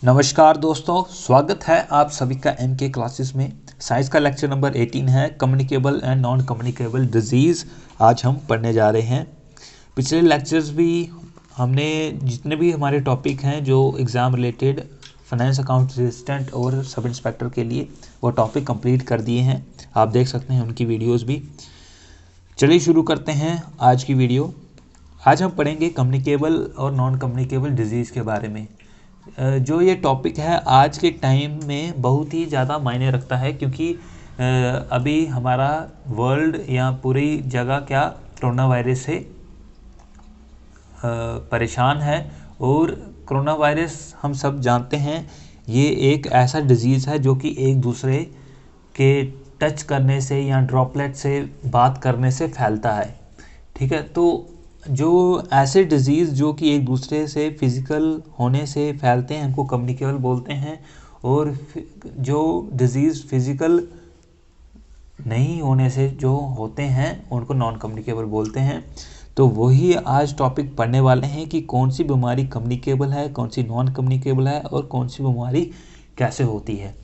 नमस्कार दोस्तों, स्वागत है आप सभी का एमके क्लासेस में। साइंस का लेक्चर नंबर 18 है communicable and non communicable disease. आज हम पढ़ने जा रहे हैं। पिछले लेक्चर्स भी हमने जितने भी हमारे टॉपिक हैं जो exam related finance account assistant और सब इंस्पेक्टर के लिए वो टॉपिक कंप्लीट कर दिए हैं। आप देख सकते हैं उनकी वीडियोज़ भी। चलिए शुरू करते हैं आज की वीडियो। आज हम पढ़ेंगे कम्युनिकेबल और नॉन कम्युनिकेबल डिजीज़ के बारे में। जो ये टॉपिक है आज के टाइम में बहुत ही ज़्यादा मायने रखता है, क्योंकि अभी हमारा वर्ल्ड या पूरी जगह क्या कोरोना वायरस से परेशान है। और कोरोना वायरस हम सब जानते हैं ये एक ऐसा डिज़ीज़ है जो कि एक दूसरे के टच करने से या ड्रॉपलेट से बात करने से फैलता है। ठीक है, तो जो ऐसे डिज़ीज़ जो कि एक दूसरे से फिज़िकल होने से फैलते हैं उनको कम्युनिकेबल बोलते हैं, और जो डिज़ीज़ फिज़िकल नहीं होने से जो होते हैं उनको नॉन कम्युनिकेबल बोलते हैं। तो वही आज टॉपिक पढ़ने वाले हैं कि कौन सी बीमारी कम्युनिकेबल है, कौन सी नॉन कम्युनिकेबल है और कौन सी बीमारी कैसे होती है।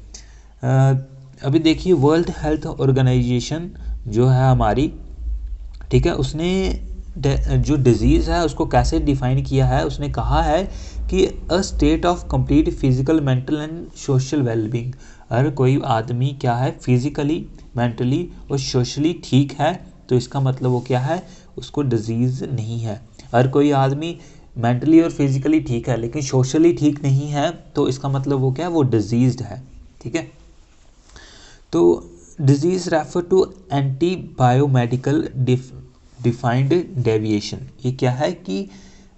अभी देखिए, वर्ल्ड हेल्थ ऑर्गेनाइजेशन जो है हमारी, ठीक है, उसने जो डिज़ीज़ है उसको कैसे डिफ़ाइन किया है। उसने कहा है कि a state of complete physical, mental and social wellbeing. अगर कोई आदमी क्या है, फिजिकली, मेंटली और सोशली ठीक है तो इसका मतलब वो क्या है, उसको डिज़ीज़ नहीं है। अगर कोई आदमी मेंटली और फिजिकली ठीक है लेकिन सोशली ठीक नहीं है तो इसका मतलब वो क्या है, वो डिजीज़्ड है। ठीक है, तो disease refer to anti biomedical defined deviation. ये क्या है कि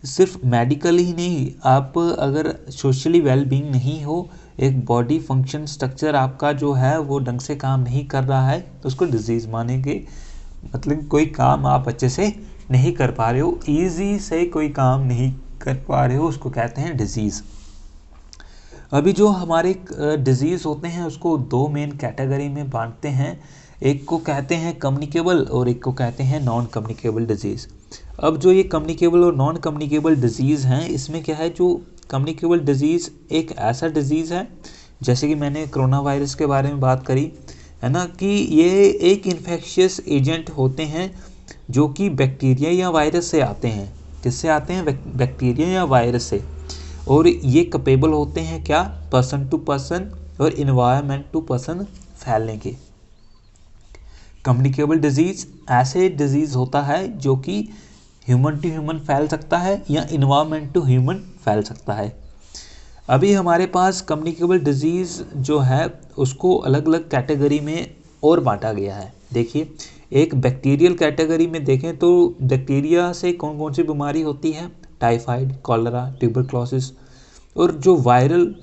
सिर्फ मेडिकल ही नहीं, आप अगर सोशली वेल बीइंग नहीं हो, एक बॉडी फंक्शन स्ट्रक्चर आपका जो है वो ढंग से काम नहीं कर रहा है तो उसको डिजीज़ मानेंगे। मतलब कोई काम आप अच्छे से नहीं कर पा रहे हो, ईजी से कोई काम नहीं कर पा रहे हो, उसको कहते हैं डिजीज़। अभी जो हमारे डिज़ीज़ होते हैं उसको दो मेन कैटेगरी में बांटते हैं। एक को कहते हैं कम्युनिकेबल और एक को कहते हैं नॉन कम्युनिकेबल डिज़ीज़। अब जो ये कम्युनिकेबल और नॉन कम्युनिकेबल डिज़ीज़ हैं, इसमें क्या है, जो कम्युनिकेबल डिज़ीज़ एक ऐसा डिज़ीज़ है, जैसे कि मैंने कोरोना वायरस के बारे में बात करी है ना, कि ये एक इन्फेक्शियस एजेंट होते हैं जो कि बैक्टीरिया या वायरस से आते हैं। किससे आते हैं? बैक्टीरिया या वायरस से। और ये कैपेबल होते हैं क्या, पर्सन टू पर्सन और इन्वायरमेंट टू पर्सन फैलने के। कम्युनिकेबल डिजीज़ ऐसे डिजीज़ होता है जो कि ह्यूमन टू ह्यूमन फैल सकता है या इन्वायरमेंट टू ह्यूमन फैल सकता है। अभी हमारे पास कम्युनिकेबल डिजीज़ जो है उसको अलग अलग कैटेगरी में और बांटा गया है। देखिए, एक बैक्टीरियल कैटेगरी में देखें तो बैक्टीरिया से कौन कौन सी बीमारी होती है, टाइफाइड, कॉलरा, ट्यूबरक्लोसिस। और जो वायरल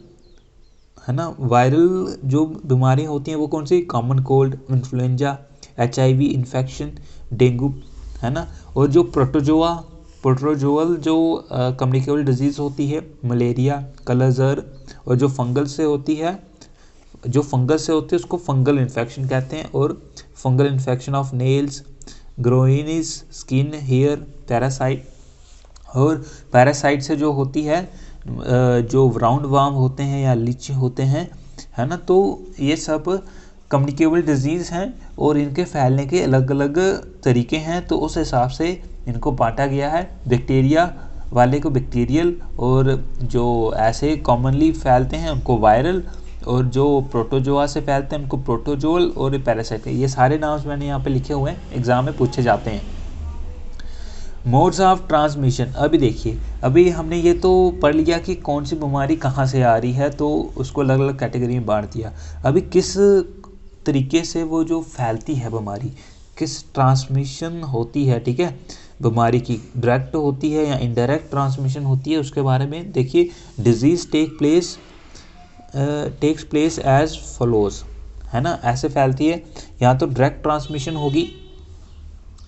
है ना, वायरल जो बीमारी होती हैं वो कौन सी, common cold, influenza, HIV infection, dengue, है ना। और जो प्रोटोजोअल जो कम्युनिकेबल डिजीज़ होती है, मलेरिया, कलर, और जो फंगल से होती है उसको फंगल इन्फेक्शन कहते हैं। और fungal infection of nails, groins, skin, hair, parasite. और पैरासाइट से जो होती है जो राउंड वार्म होते हैं या लीच होते हैं, है ना। तो ये सब कम्युनिकेबल डिजीज़ हैं और इनके फैलने के अलग अलग तरीके हैं, तो उस हिसाब से इनको बांटा गया है। बैक्टीरिया वाले को बैक्टीरियल, और जो ऐसे कॉमनली फैलते हैं उनको वायरल, और जो प्रोटोजोआ से फैलते हैं उनको प्रोटोजोल, और पैरासाइट। ये सारे नाम मैंने यहाँ पे लिखे हुए हैं, एग्जाम में पूछे जाते हैं। Modes of transmission. अभी देखिए, अभी हमने ये तो पढ़ लिया कि कौन सी बीमारी कहाँ से आ रही है, तो उसको अलग अलग कैटेगरी में बांट दिया। अभी किस तरीके से वो जो फैलती है बीमारी, किस ट्रांसमिशन होती है, ठीक है, बीमारी की डायरेक्ट होती है या इनडायरेक्ट ट्रांसमिशन होती है, उसके बारे में देखिए। Disease takes place as follows, है ना, ऐसे फैलती है। या तो डायरेक्ट ट्रांसमिशन होगी,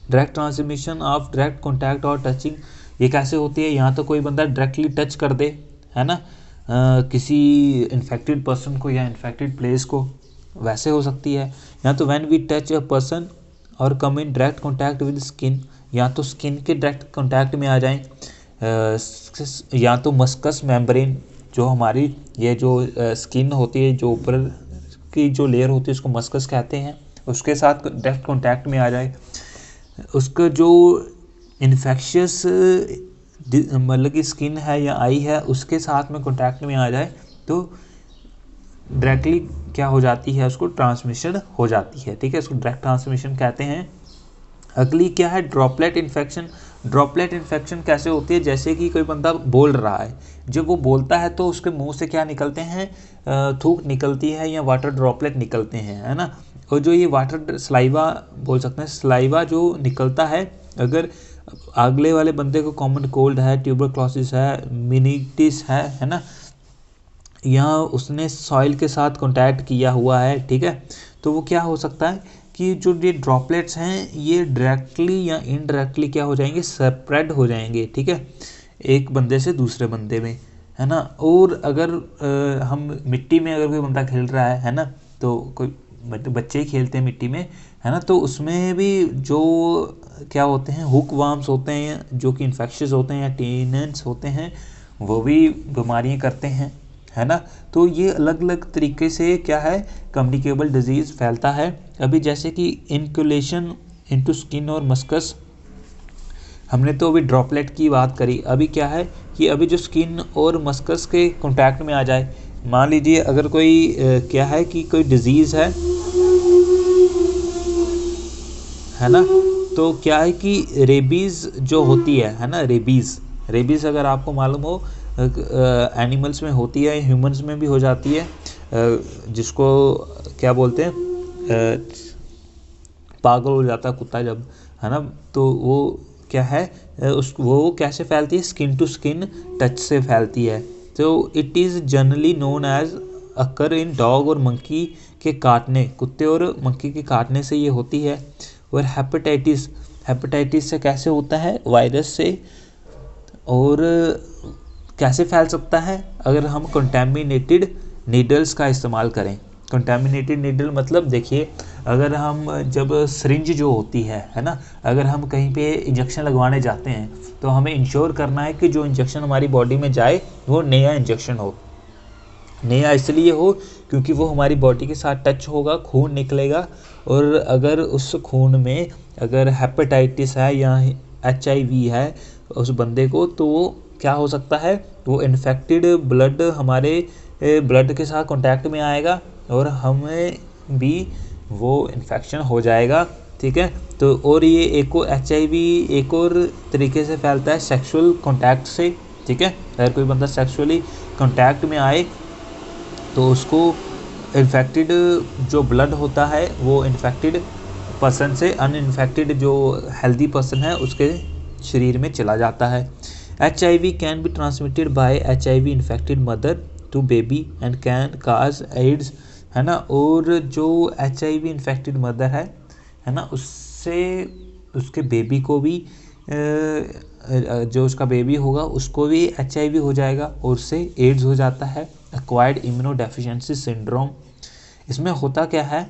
direct transmission of direct contact और टचिंग। ये कैसे होती है, यहाँ तो कोई बंदा डायरेक्टली टच कर दे, है ना, किसी इन्फेक्टेड पर्सन को या इन्फेक्टेड प्लेस को, वैसे हो सकती है। या तो when we touch a person और come in direct contact with skin, या तो स्किन के डायरेक्ट कॉन्टैक्ट में आ जाएं, या तो मस्कस मेम्ब्रेन जो हमारी ये जो स्किन होती है, जो ऊपर की जो लेयर होती है उसको मस्कस कहते हैं, उसके साथ डायरेक्ट कांटेक्ट में आ जाए, उसका जो इन्फेक्शियस मतलब कि स्किन है या आई है उसके साथ में कांटेक्ट में आ जाए, तो डायरेक्टली क्या हो जाती है, उसको ट्रांसमिशन हो जाती है। ठीक है, इसको डायरेक्ट ट्रांसमिशन कहते हैं। अगली क्या है, ड्रॉपलेट इन्फेक्शन। ड्रॉपलेट इन्फेक्शन कैसे होती है, जैसे कि कोई बंदा बोल रहा है, जब वो बोलता है तो उसके मुंह से क्या निकलते हैं, थूक निकलती है या वाटर ड्रॉपलेट निकलते हैं, है ना। और जो ये वाटर स्लाइवा बोल सकते हैं, स्लाइवा जो निकलता है, अगर अगले वाले बंदे को कॉमन कोल्ड है, ट्यूबरक्लोसिस है, मिनीटिस है ना, या उसने सॉइल के साथ कांटेक्ट किया हुआ है, ठीक है, तो वो क्या हो सकता है कि जो ये ड्रॉपलेट्स हैं ये डायरेक्टली या इनडायरेक्टली क्या हो जाएंगे, स्प्रेड हो जाएंगे, ठीक है, एक बंदे से दूसरे बंदे में, है ना। और अगर हम मिट्टी में अगर कोई बंदा खेल रहा है ना, तो कोई बच्चे ही खेलते हैं मिट्टी में, है ना, तो उसमें भी जो क्या होते हैं, हुक वार्म्स होते हैं जो कि इन्फेक्शियस होते हैं या टेनेंट्स होते हैं, वो भी बीमारियां करते हैं, है ना। तो ये अलग अलग तरीके से क्या है, कम्युनिकेबल डिजीज़ फैलता है। अभी जैसे कि इनक्यूलेशन इनटू स्किन और मस्कस, हमने तो अभी ड्रॉपलेट की बात करी। अभी क्या है कि अभी जो स्किन और मस्कस के कांटेक्ट में आ जाए, मान लीजिए अगर कोई क्या है कि कोई डिजीज़ है ना, तो क्या है कि रेबीज़ जो होती है ना, रेबीज़ अगर आपको मालूम हो, एनिमल्स में होती है, ह्यूमंस में भी हो जाती है, जिसको क्या बोलते हैं, पागल हो जाता है कुत्ता जब, है ना, तो वो क्या है, वो कैसे फैलती है, स्किन टू स्किन टच से फैलती है। तो it is generally known as occur in dog और मंकी के काटने, कुत्ते और मंकी के काटने से ये होती है। और हेपेटाइटिस से कैसे होता है, वायरस से। और कैसे फैल सकता है, अगर हम कंटेमिनेटेड नीडल्स का इस्तेमाल करें। कंटेमिनेटेड नीडल मतलब देखिए, अगर हम जब सिरिंज जो होती है ना, अगर हम कहीं पे इंजेक्शन लगवाने जाते हैं तो हमें इंश्योर करना है कि जो इंजेक्शन हमारी बॉडी में जाए वो नया इंजेक्शन हो। नया इसलिए हो क्योंकि वो हमारी बॉडी के साथ टच होगा, खून निकलेगा, और अगर उस खून में अगर हेपेटाइटिस है या HIV है उस बंदे को, तो वो क्या हो सकता है, वो इन्फेक्टेड ब्लड हमारे ब्लड के साथ कांटेक्ट में आएगा और हमें भी वो इन्फेक्शन हो जाएगा, ठीक है। तो और ये एक और HIV एक और तरीके से फैलता है, सेक्सुअल कांटेक्ट से, ठीक है। अगर कोई बंदा सेक्सुअली कांटेक्ट में आए तो उसको इन्फेक्टेड जो ब्लड होता है वो इन्फेक्टेड पर्सन से अनइन्फेक्टेड जो हेल्दी पर्सन है उसके शरीर में चला जाता है। HIV can be transmitted by HIV infected mother to baby and can cause AIDS, है ना। और जो HIV इन्फेक्टेड मदर है ना, उससे उसके बेबी को भी जो उसका बेबी होगा उसको भी HIV हो जाएगा और उससे एड्स हो जाता है, एक्वायर्ड इम्यूनोडेफिशिएंसी सिंड्रोम। इसमें होता क्या है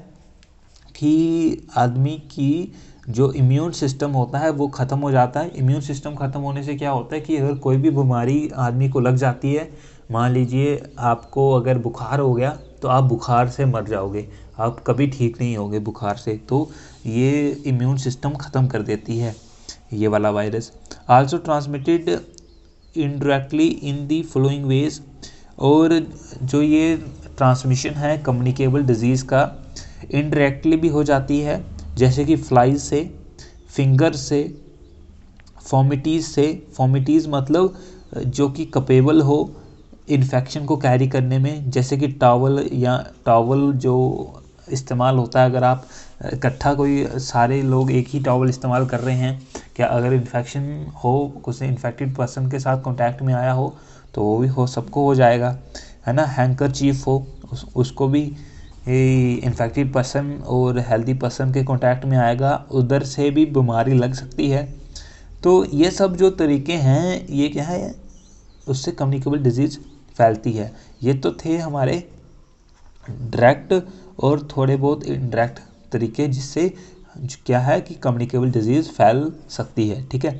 कि आदमी की जो इम्यून सिस्टम होता है वो ख़त्म हो जाता है। इम्यून सिस्टम ख़त्म होने से क्या होता है कि अगर कोई भी बीमारी आदमी को लग जाती है, मान लीजिए आपको अगर बुखार हो गया तो आप बुखार से मर जाओगे, आप कभी ठीक नहीं होगे बुखार से। तो ये इम्यून सिस्टम ख़त्म कर देती है ये वाला virus. Also transmitted indirectly in the following veg. और जो ये ट्रांसमिशन है कम्युनिकेबल डिजीज़ का, इनडायरेक्टली भी हो जाती है, जैसे कि फ्लाइज से, फिंगर से, फॉमिटीज़ मतलब जो कि कैपेबल हो इन्फेक्शन को कैरी करने में, जैसे कि टॉवल जो इस्तेमाल होता है, अगर आप इकट्ठा कोई सारे लोग एक ही टॉवल इस्तेमाल कर रहे हैं, क्या अगर इन्फेक्शन हो, किसी इन्फेक्टेड पर्सन के साथ कांटेक्ट में आया हो तो वो भी सबको हो जाएगा, है ना। हैंकरचीफ हो, उसको भी इन्फेक्टेड पर्सन और हेल्दी पर्सन के कांटेक्ट में आएगा, उधर से भी बीमारी लग सकती है। तो ये सब जो तरीके हैं ये क्या है, उससे कम्युनिकेबल डिजीज़ फैलती है। ये तो थे हमारे डायरेक्ट और थोड़े बहुत इनडायरेक्ट तरीके जिससे क्या है कि कम्युनिकेबल डिजीज़ फैल सकती है, ठीक है।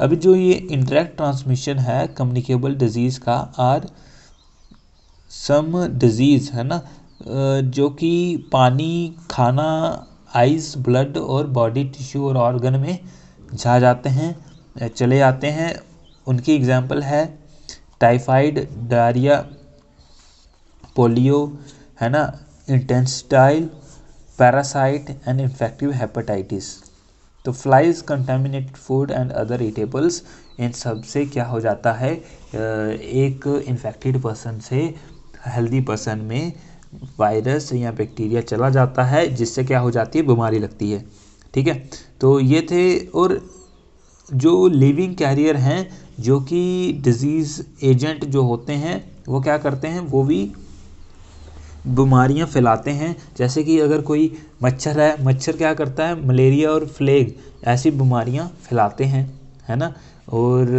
अभी जो ये इनडायरेक्ट ट्रांसमिशन है कम्युनिकेबल डिजीज़ का, आर सम डिजीज़ है ना, जो कि पानी, खाना, आइस, ब्लड और बॉडी टिश्यू और ऑर्गन में जा जाते हैं, चले जाते हैं। उनकी एग्जांपल है टाइफाइड, डायरिया, पोलियो है ना, intestinal parasite and infective hepatitis. तो flies, contaminated food and other eatables, इन सब से क्या हो जाता है, एक इन्फेक्टेड पर्सन से हेल्दी पर्सन में वायरस या बैक्टीरिया चला जाता है, जिससे क्या हो जाती है, बीमारी लगती है। ठीक है, तो ये थे। और जो लिविंग कैरियर हैं, जो कि डिजीज़ एजेंट जो होते हैं, वो क्या करते हैं, वो भी बीमारियां फैलाते हैं। जैसे कि अगर कोई मच्छर है, मच्छर क्या करता है, मलेरिया और प्लेग ऐसी बीमारियां फैलाते हैं, है ना। और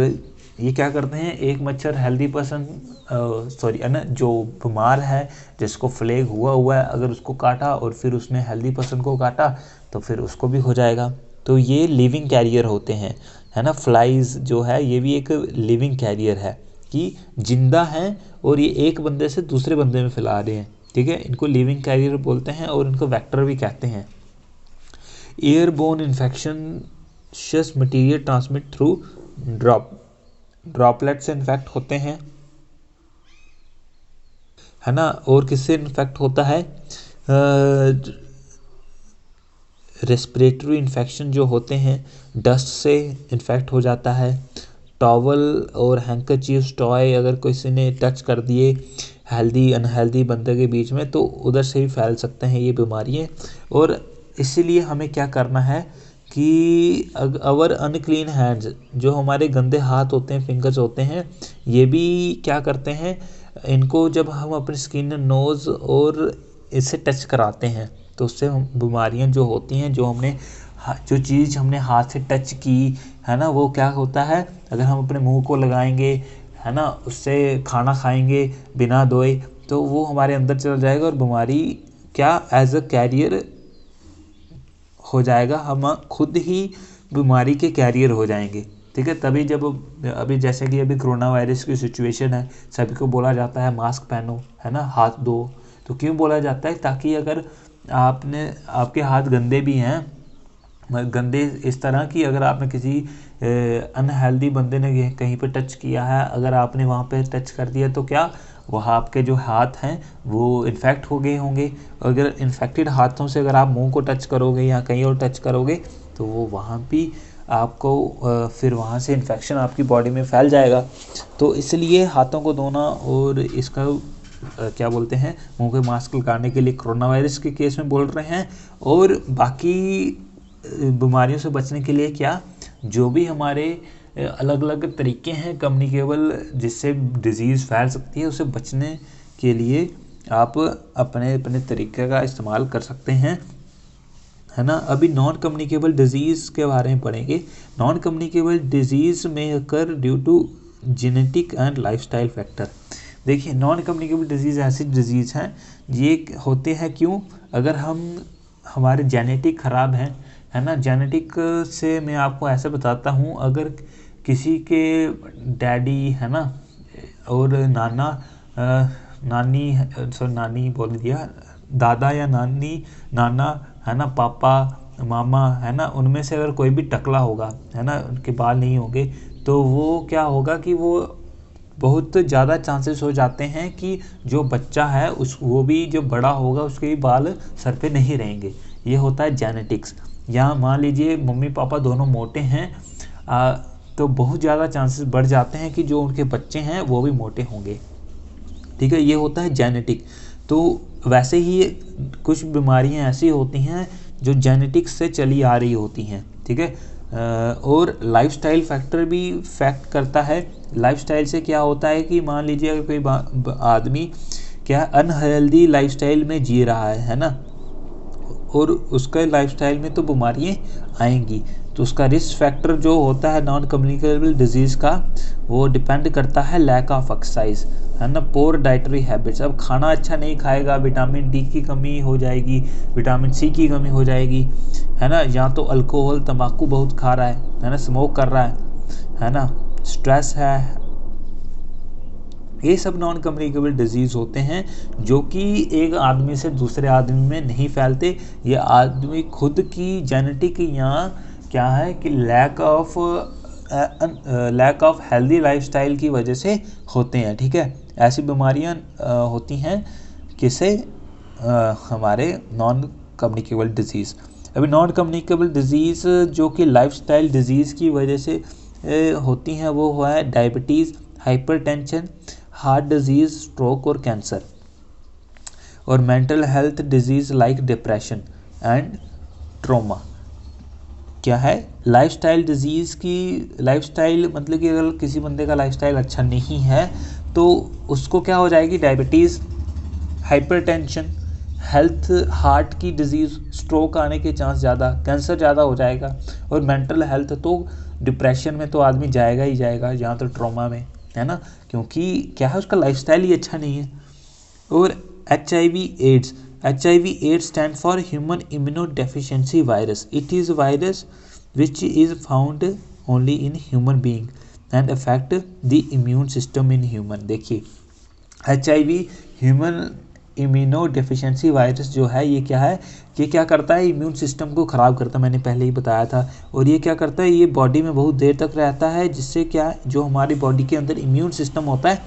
ये क्या करते हैं, एक मच्छर हेल्दी पर्सन है ना, जो बीमार है, जिसको प्लेग हुआ है, अगर उसको काटा और फिर उसने हेल्दी पर्सन को काटा तो फिर उसको भी हो जाएगा। तो ये लिविंग कैरियर होते हैं, है ना। फ्लाइज जो है ये भी एक लिविंग कैरियर है, कि जिंदा हैं और ये एक बंदे से दूसरे बंदे में फैला रहे हैं। ठीक है, इनको लिविंग कैरियर बोलते हैं और इनको वेक्टर भी कहते हैं। Airborne infections material transmit through droplet से इन्फेक्ट होते हैं, है ना। और किससे इन्फेक्ट होता है, रेस्पिरेटरी इन्फेक्शन जो होते हैं, डस्ट से इन्फेक्ट हो जाता है। टॉवल और हैंकरचीफ, टॉय अगर किसी ने टच कर दिए हेल्दी अनहेल्दी बंदे के बीच में, तो उधर से भी फैल सकते हैं ये बीमारियाँ। और इसीलिए हमें क्या करना है कि अवर अनक्लीन हैंड्स, जो हमारे गंदे हाथ होते हैं, फिंगर्स होते हैं, ये भी क्या करते हैं, इनको जब हम अपनी स्किन, नोज़ और इससे टच कराते हैं, तो उससे हम बीमारियां जो होती हैं, जो चीज़ हमने हाथ से टच की, है ना, वो क्या होता है, अगर हम अपने मुंह को लगाएंगे, है ना, उससे खाना खाएंगे बिना धोए, तो वो हमारे अंदर चला जाएगा और बीमारी क्या एज अ कैरियर हो जाएगा, हम खुद ही बीमारी के कैरियर हो जाएंगे। ठीक है, तभी जब अभी जैसे कि अभी कोरोना वायरस की सिचुएशन है, सभी को बोला जाता है मास्क पहनो, है ना, हाथ धो। तो क्यों बोला जाता है, ताकि अगर आपके हाथ गंदे भी हैं, गंदे इस तरह की, अगर आपने किसी अनहेल्दी बंदे ने कहीं पे टच किया है, अगर आपने वहाँ पे टच कर दिया, तो क्या वहाँ आपके जो हाथ हैं वो इन्फेक्ट हो गए होंगे। अगर इन्फेक्टेड हाथों से अगर आप मुंह को टच करोगे या कहीं और टच करोगे, तो वो वहाँ भी आपको फिर वहाँ से इन्फेक्शन आपकी बॉडी में फैल जाएगा। तो इसलिए हाथों को धोना, और इसका क्या बोलते हैं, मुंह के मास्क लगाने के लिए कोरोना वायरस के केस में बोल रहे हैं। और बाकी बीमारियों से बचने के लिए क्या, जो भी हमारे अलग अलग तरीके हैं कम्युनिकेबल, जिससे डिजीज़ फैल सकती है, उससे बचने के लिए आप अपने अपने तरीके का इस्तेमाल कर सकते हैं, है ना। अभी नॉन कम्युनिकेबल डिजीज़ के बारे में पढ़ेंगे। नॉन कम्युनिकेबल डिजीज़ में occur due to genetic and lifestyle factor. देखिए, नॉन कम्युनिकेबल डिजीज़ ऐसी डिजीज़ हैं, ये होते हैं क्यों, अगर हमारे जेनेटिक ख़राब हैं, है ना। जेनेटिक से मैं आपको ऐसे बताता हूँ, अगर किसी के डैडी, है ना, और नानी बोल दिया, दादा या नाना, है ना, पापा, मामा, है ना, उनमें से अगर कोई भी टकला होगा, है ना, उनके बाल नहीं होंगे, तो वो क्या होगा कि वो बहुत ज़्यादा चांसेस हो जाते हैं कि जो बच्चा है वो भी जो बड़ा होगा उसके भी बाल सर पे नहीं रहेंगे। ये होता है जेनेटिक्स। या मान लीजिए मम्मी पापा दोनों मोटे हैं, तो बहुत ज़्यादा चांसेस बढ़ जाते हैं कि जो उनके बच्चे हैं वो भी मोटे होंगे। ठीक है, ये होता है जेनेटिक। तो वैसे ही कुछ बीमारियां ऐसी होती हैं जो जेनेटिक्स से चली आ रही होती हैं। ठीक है, और लाइफस्टाइल फैक्टर भी फैक्ट करता है। लाइफस्टाइल से क्या होता है कि मान लीजिए अगर कोई आदमी क्या अनहेल्दी लाइफस्टाइल में जी रहा है ना, और उसका लाइफस्टाइल में तो बीमारियाँ आएंगी, तो उसका रिस्क फैक्टर जो होता है नॉन कम्युनिकेबल डिजीज़ का, वो डिपेंड करता है लैक ऑफ एक्सरसाइज, है ना, पोर डाइटरी हैबिट्स। अब खाना अच्छा नहीं खाएगा, विटामिन डी की कमी हो जाएगी, विटामिन सी की कमी हो जाएगी, है ना। या तो अल्कोहल, तंबाकू बहुत खा रहा है ना, स्मोक कर रहा है ना, स्ट्रेस है, ये सब नॉन कम्युनिकेबल डिजीज़ होते हैं जो कि एक आदमी से दूसरे आदमी में नहीं फैलते। ये आदमी खुद की जेनेटिक या क्या है कि लैक ऑफ हेल्दी लाइफस्टाइल की वजह से होते हैं, ठीक है। ऐसी बीमारियां होती हैं किसे हमारे नॉन कम्युनिकेबल डिजीज़। अभी नॉन कम्युनिकेबल डिजीज़ जो कि लाइफस्टाइल डिजीज़ की वजह से होती हैं वो है diabetes, hypertension, heart disease, stroke और कैंसर। और mental health disease like depression and trauma. क्या है लाइफस्टाइल डिजीज़ की, लाइफस्टाइल मतलब कि अगर किसी बंदे का लाइफस्टाइल अच्छा नहीं है तो उसको क्या हो जाएगी, डायबिटीज़, हाइपरटेंशन, हेल्थ, हार्ट की डिजीज़, स्ट्रोक आने के चांस ज़्यादा, कैंसर ज़्यादा हो जाएगा। और मेंटल हेल्थ तो डिप्रेशन में तो आदमी जाएगा ही जाएगा, जहाँ तो ट्रॉमा में, है ना, क्योंकि क्या है उसका लाइफस्टाइल ही अच्छा नहीं है। और HIV AIDS, HIV AIDS stand for human immunodeficiency virus. It is a virus which is found only in human being and affect the immune system in human। देखिए HIV human immuno deficiency virus जो है ये क्या है, ये क्या करता है, इम्यून सिस्टम को ख़राब करता है, मैंने पहले ही बताया था। और ये क्या करता है, ये बॉडी में बहुत देर तक रहता है, जिससे क्या जो हमारी बॉडी के अंदर इम्यून सिस्टम होता है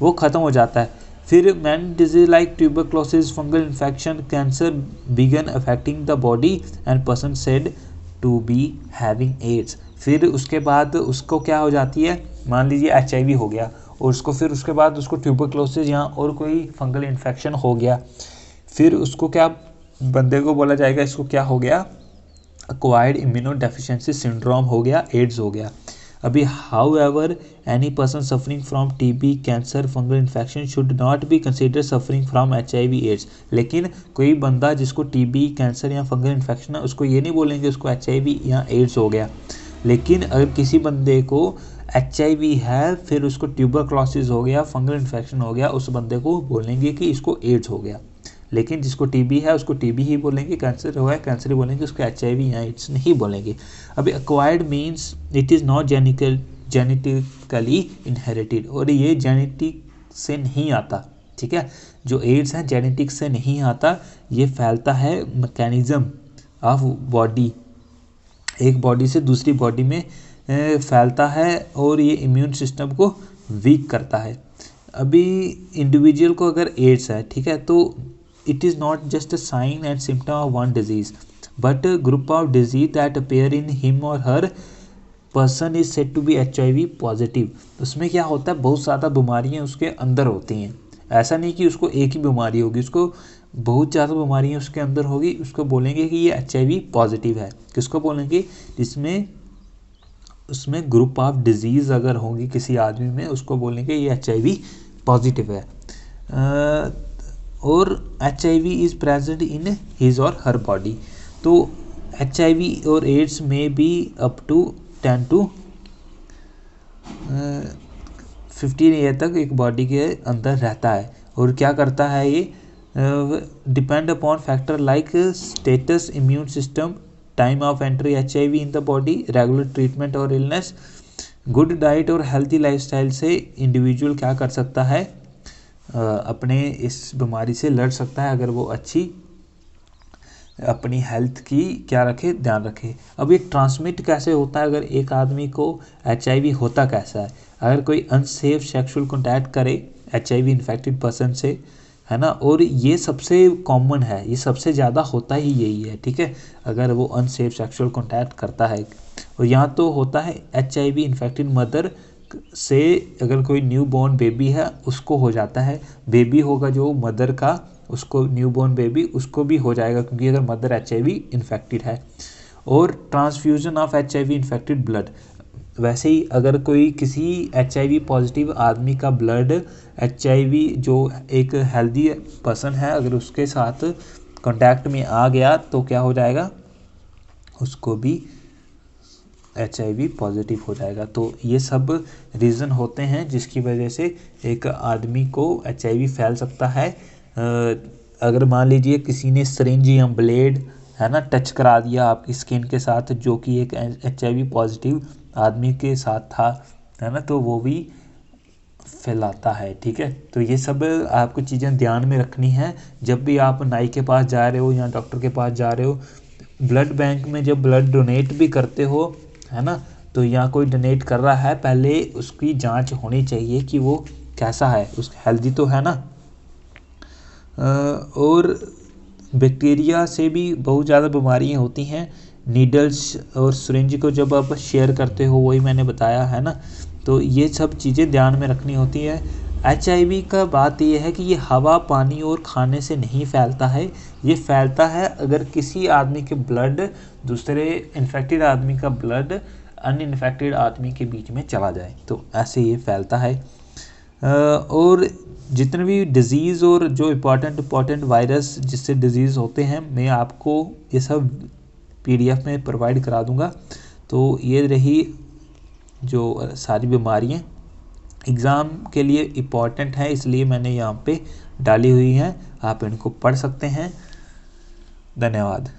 वो ख़त्म हो जाता है। फिर main disease like tuberculosis, fungal infection, cancer begin affecting the body and person said to be having AIDS. फिर उसके बाद उसको क्या हो जाती है, मान लीजिए HIV हो गया और उसको फिर उसके बाद उसको ट्यूबरक्लोसिस या और कोई फंगल इन्फेक्शन हो गया, फिर उसको क्या बंदे को बोला जाएगा, इसको क्या हो गया, एक्वायर्ड इम्यूनो डेफिशिएंसी सिंड्रोम हो गया, एड्स हो गया। अभी however any person suffering from TB, cancer, fungal infection should not be consider suffering from HIV AIDS. लेकिन कोई बंदा जिसको TB, कैंसर या फंगल इन्फेक्शन है उसको ये नहीं बोलेंगे उसको HIV या एड्स हो गया। लेकिन अगर किसी बंदे को HIV है, फिर उसको ट्यूबरक्लोसिस हो गया, फंगल इन्फेक्शन हो गया, उस बंदे को बोलेंगे कि इसको एड्स हो गया। लेकिन जिसको TB है उसको TB ही बोलेंगे, कैंसर हुआ है कैंसर ही बोलेंगे, उसको HIV या एड्स नहीं बोलेंगे। अभी acquired means it is not genetically inherited, और ये जेनेटिक से नहीं आता, ठीक है। जो एड्स है जेनेटिक से नहीं आता, ये फैलता है मैकेनिज्म ऑफ बॉडी, एक बॉडी से दूसरी बॉडी में फैलता है और ये इम्यून सिस्टम को वीक करता है। अभी इंडिविजुअल को अगर एड्स है, ठीक है, तो it is not just a sign and symptom of one disease but group of disease that appear in him और हर person is said to be HIV positive. उसमें क्या होता है, बहुत ज़्यादा बीमारियाँ उसके अंदर होती हैं। ऐसा नहीं कि उसको एक ही बीमारी होगी, उसको बहुत ज़्यादा बीमारियाँ उसके अंदर होगी, उसको बोलेंगे कि ये HIV पॉजिटिव है। किसको बोलेंगे, जिसमें उसमें ग्रुप ऑफ डिजीज़ अगर होंगी किसी आदमी में, उसको बोलेंगे ये HIV पॉजिटिव है। और HIV is present in his और हर बॉडी। तो HIV और एड्स में भी अप टू 10 to 15 ईयर तक एक बॉडी के अंदर रहता है। और क्या करता है ये, depend upon factor like status, immune system, time of entry HIV in the body, regular treatment और इलनेस, गुड डाइट और हेल्थी लाइफस्टाइल से इंडिविजुअल क्या कर सकता है, अपने इस बीमारी से लड़ सकता है, अगर वो अच्छी अपनी हेल्थ की क्या रखे, ध्यान रखे। अब ये ट्रांसमिट कैसे होता है, अगर एक आदमी को HIV होता कैसा है, अगर कोई अनसेफ सेक्सुअल कॉन्टैक्ट करे HIV इन्फेक्टेड पर्सन से, है ना, और ये सबसे कॉमन है, ये सबसे ज़्यादा होता ही यही है, ठीक है, अगर वो अनसेफ सेक्सुअल कॉन्टैक्ट करता है। और यहाँ तो होता है HIV इन्फेक्टेड मदर से, अगर कोई न्यू बॉर्न बेबी है उसको हो जाता है, बेबी होगा जो मदर का, उसको न्यू बॉर्न बेबी उसको भी हो जाएगा, क्योंकि अगर मदर HIV इन्फेक्टेड है। और transfusion of HIV infected blood, वैसे ही अगर कोई किसी HIV पॉजिटिव आदमी का ब्लड HIV जो एक हेल्दी पर्सन है अगर उसके साथ कांटेक्ट में आ गया तो क्या हो जाएगा, उसको भी HIV पॉजिटिव हो जाएगा। तो ये सब रीज़न होते हैं जिसकी वजह से एक आदमी को HIV फैल सकता है। अगर मान लीजिए किसी ने सिरिंज या ब्लेड, है ना, टच करा दिया आपकी स्किन के साथ, जो कि एक HIV पॉजिटिव आदमी के साथ था, है ना, तो वो भी फैलाता है। ठीक है, तो ये सब आपको चीज़ें ध्यान में रखनी है जब भी आप नाई के पास जा रहे हो या डॉक्टर के पास जा रहे हो। ब्लड बैंक में जब ब्लड डोनेट भी करते हो, है ना, तो यहाँ कोई डोनेट कर रहा है, पहले उसकी जांच होनी चाहिए कि वो कैसा है, उस हेल्दी तो है ना। और बैक्टीरिया से भी बहुत ज़्यादा बीमारियाँ होती हैं। नीडल्स और सिरिंज को जब आप शेयर करते हो, वही मैंने बताया है ना, तो ये सब चीज़ें ध्यान में रखनी होती है। HIV का बात यह है कि ये हवा, पानी और खाने से नहीं फैलता है। ये फैलता है अगर किसी आदमी के ब्लड दूसरे इन्फेक्टेड आदमी का ब्लड अनइन्फेक्टेड आदमी के बीच में चला जाए, तो ऐसे ये फैलता है। और जितने भी डिज़ीज़ और जो इम्पॉर्टेंट वायरस जिससे डिज़ीज़ होते हैं, मैं आपको ये सब PDF में प्रोवाइड करा दूंगा। तो ये रही जो सारी बीमारियाँ एग्ज़ाम के लिए इम्पॉर्टेंट है, इसलिए मैंने यहाँ पे डाली हुई हैं, आप इनको पढ़ सकते हैं। धन्यवाद।